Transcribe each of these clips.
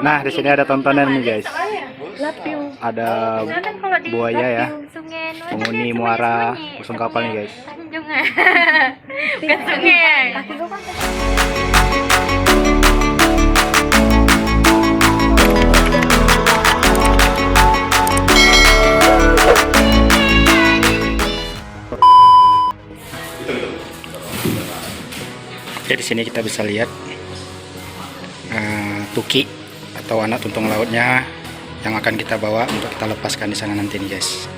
Nah, di sini ada tontonan nih guys. Ada buaya ya, penghuni muara usung kapal nih guys. Bukan sungai. Oke, di sini kita bisa lihat tuki atau anak tuntung lautnya yang akan kita bawa untuk kita lepaskan di sana nanti nih guys.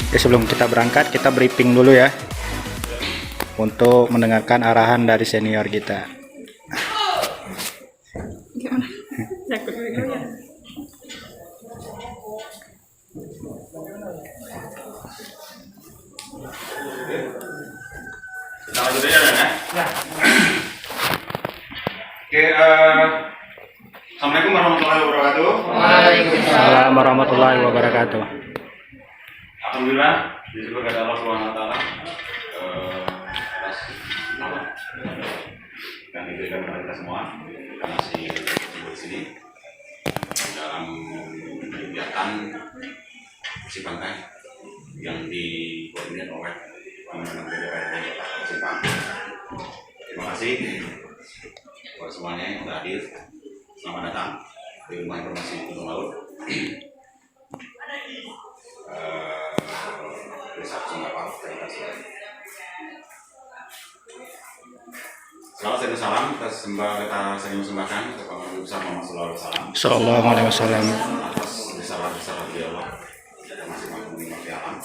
Oke, sebelum kita berangkat kita briefing dulu ya untuk mendengarkan arahan dari senior kita. Gimana? Takut ya. Kita lanjut aja ya. Oke, Assalamualaikum warahmatullahi wabarakatuh. Waalaikumsalam warahmatullahi wabarakatuh. Alhamdulillah, disyukur kepada Allah Subhanahu wa taala atas nama yang diberikan kepada kita semua. Kita masih di sini dalam kegiatan bersih pantai yang dikoordinir oleh Pimpinan DPRD Kota Simpang. Terima kasih buat semuanya yang sudah hadir. Selamat datang di Rumah Informasi Gunung Laut. Selamat dan salam kita sering persembahkan kepada Nabi besar Muhammad Sallallahu alaihi wasallam. Atas besar beliau Allah kita masih mampu menikmati alam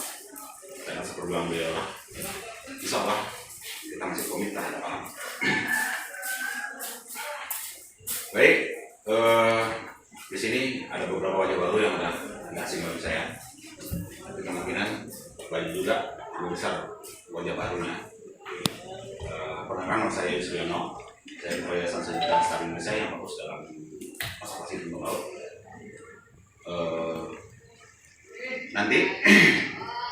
dan atas perjuangan beliau Allah. Insya Allah kita masih komit terhadap alam. Baik, di sini ada beberapa wajah baru yang udah nggak asing bagi saya. Tapi kemungkinan banyak juga besar wajah barunya. Perkenalkan, saya Yusriono, saya Ketua Yayasan Sejuta Lestari Indonesia yang fokus dalam konservasi gunung laut. Nanti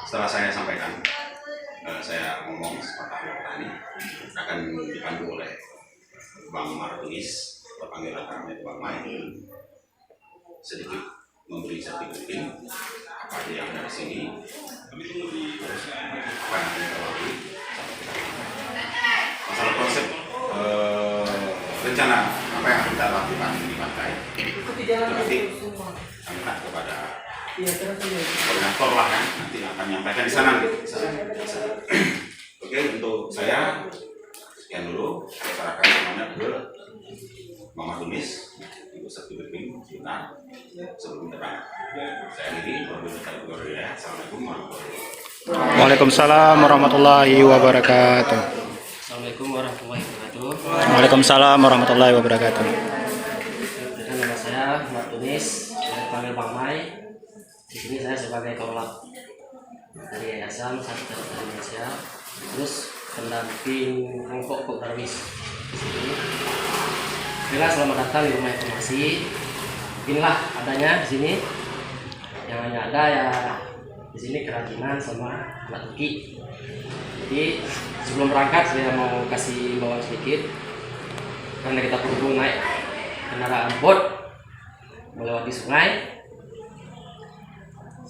setelah saya sampaikan, saya ngomong sepatah petani akan dipandu oleh Bang Martunis, terpanggil akrabnya Bang Mai, sedikit memberi sertifikat apa aja yang dari sini kami tunggu apa yang akan kita lalui. Masalah konsep rencana apa yang akan kita lakukan di pantai itu nanti kami tak kepada koordinator lah kan, nanti akan menyampaikan di sana. Oke, untuk saya sekian dulu, saya serahkan semuanya ke Mama Tumis, Ibu Sertifikat sebentar sebelum terang. Saya Didi, Assalamualaikum warahmatullahi wabarakatuh. Waalaikumsalam warahmatullahi wabarakatuh. Assalamualaikum warahmatullahi wabarakatuh. Waalaikumsalam warahmatullahi wabarakatuh. Nama saya Martunis, saya panggil Bang Mai. Di sini saya sebagai kelola dari Yayasan Sejuta Lestari Indonesia, terus pendamping kelompok Kok Darwis di sini. Baiklah, selamat datang di Rumah Informasi. Inilah adanya di sini. Yang hanya ada ya di sini kerajinan sama alat tuki. Jadi sebelum berangkat saya mau kasih imbauan sedikit, karena kita perlu naik kendaraan boat melewati sungai.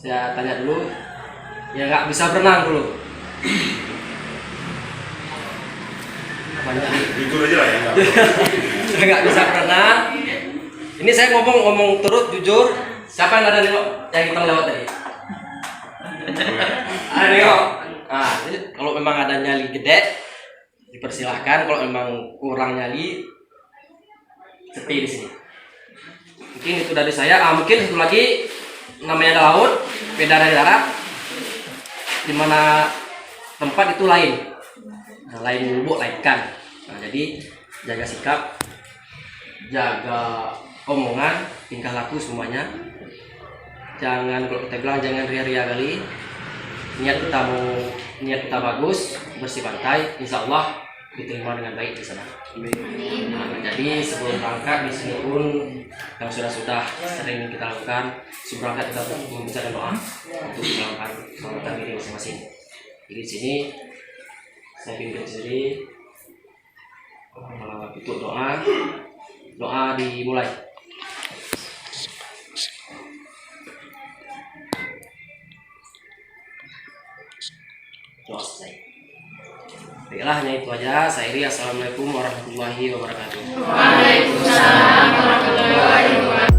Saya tanya dulu, ya nggak bisa berenang dulu. Banyak Jujur aja lah ya. nggak bisa berenang. Ini saya ngomong turut jujur. Siapa yang ada nengok yang hitam lewat tadi? Ada nengok. Nah, jadi kalau memang ada nyali gede, dipersilahkan. Kalau memang kurang nyali, sepi di sini. Mungkin itu dari saya. Mungkin satu lagi namanya ada laut, beda dari darat. Dimana tempat itu lain, lain lubuk, lain ikan. Nah, jadi jaga sikap, jaga omongan, tingkah laku semuanya. Jangan, kalau kita bilang jangan ria-ria kali. Niat kita bagus, bersih pantai, insya Allah diterima dengan baik di sana. Nah, jadi sebelum berangkat di sini pun yang sudah sering kita lakukan, sebelum berangkat kita membacakan doa untuk menyelamatkan diri masing-masing. Jadi di sini saya pimpin sendiri untuk doa dimulai. Doa selesai. Baiklah, hanya itu aja. Saya Iri, assalamualaikum warahmatullahi wabarakatuh. Waalaikumsalam warahmatullahi wabarakatuh.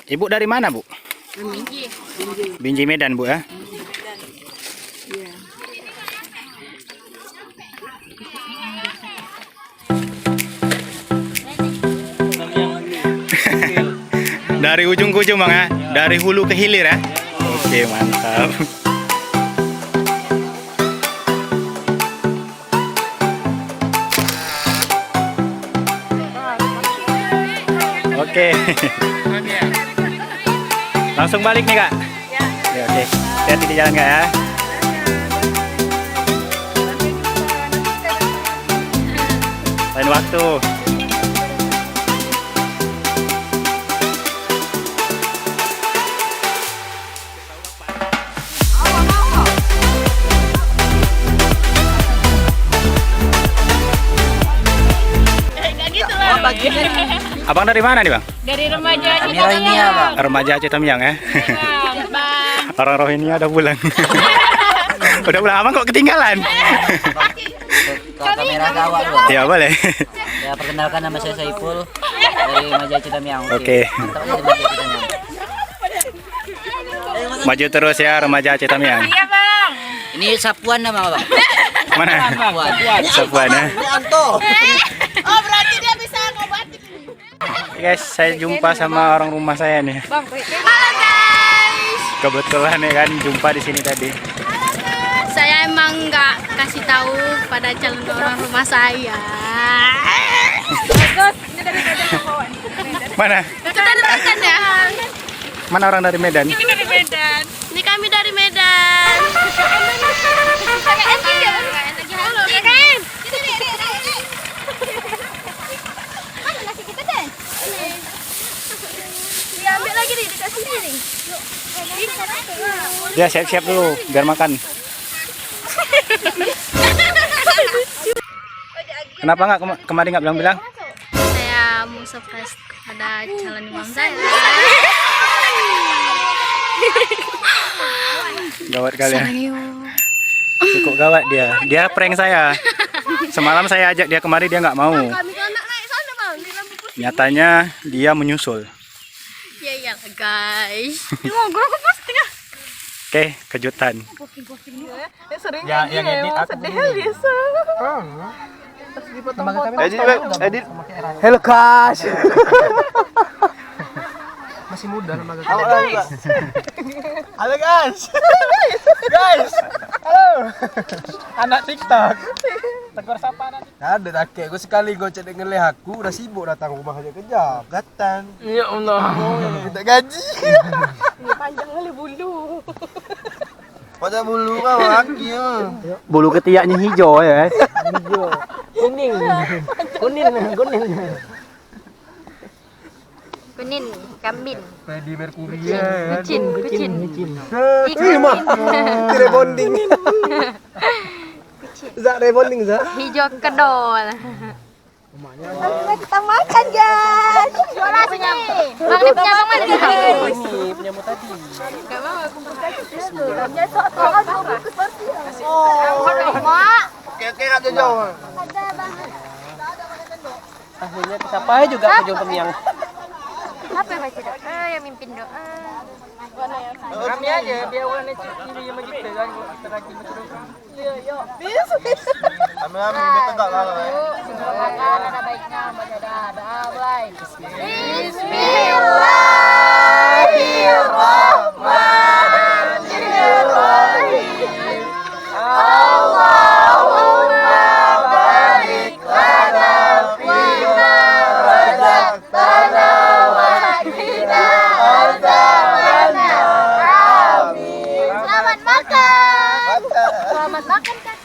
Ibu dari mana, Bu? Binjai. Binjai Medan, Bu ya? Iya. Dari ujung ke ujung, Bang ya? Dari hulu ke hilir ya? Oke, mantap. Oke. Langsung balik nih Kak. Ya, oke. Hati-hati di jalan Kak ya. Lain waktu. Abang dari mana nih Bang? Dari remaja Rohingya, Bang. Remaja Citamiang ya. Bang. Orang Rohingya udah pulang. Udah pulang, abang kok ketinggalan? Ke kamera gawak Bang. Ya boleh. Ya perkenalkan nama saya Saiful dari Majaya Citamiang. Oke. Mantap aja di Majaya Citamiang. Maju terus ya remaja Citamiang. Iya bang. Ini Sapuan nama Bang. Mana? Sapuan. Sapuan ya. Oh berarti dia bisa ngobatin. Guys, saya jumpa sama orang rumah saya nih. Halo guys. Kebetulan ya kan jumpa di sini tadi. Saya emang nggak kasih tahu pada calon orang rumah saya. Bagus, ini dari Medan yang bawa nih. Mana? Kita dari Medan ya. Mana orang dari Medan? Ini dari Medan. Ini kami dari Medan. Halo, KKM. Mana nasi kita deh? Diambil lagi nih, dikasih sini. Ya siap-siap dulu biar makan. Kenapa nggak kemarin nggak bilang-bilang? Saya mau surprise pada calon imam saya. Gawat kali ya. Cukup gawat dia. Dia prank saya. Semalam saya ajak dia kemari dia nggak mau. Kami kan nak naik sana bang, di lampu kursi. Nyatanya dia menyusul. Ya iya guys. Ngobrol ke pos tengah. Oke, kejutan. Ya, yang edit aku biasa. Edit. Hello guys. Masih muda nama gue. Halo guys. Guys. Halo. Anak TikTok. Tegur sapa anak TikTok. Ada kakek gue sekali gue cek ngeleh aku udah sibuk datang rumah aja kerja. Gatan. Ya Allah. Minta gaji. Panjang kali bulu. Pada bulu kau laki ya. Bulu ketiaknya hijau ya. Hijau. Kuning. Kuning. Kunin, kambing. Freddie Mercury ya. Kucing. Ih mah. Rebonding. Zak rebonding Zak. Hijau kedol. Kita makan guys. Juara sini. Bang ini punya bang mana nih? Ini punyamu tadi. Gak mau aku buka. Dia sok tolong aku bungkus porsi. Oh, mak. Oke, kak jauh. Ada bang. Akhirnya siapa juga penjual pemiang. Apa yang baca doa? Yang mimpin doa. Kami aja biar orang ini yang begitu kan kita lagi betul. Iya. Kami betul enggak lah.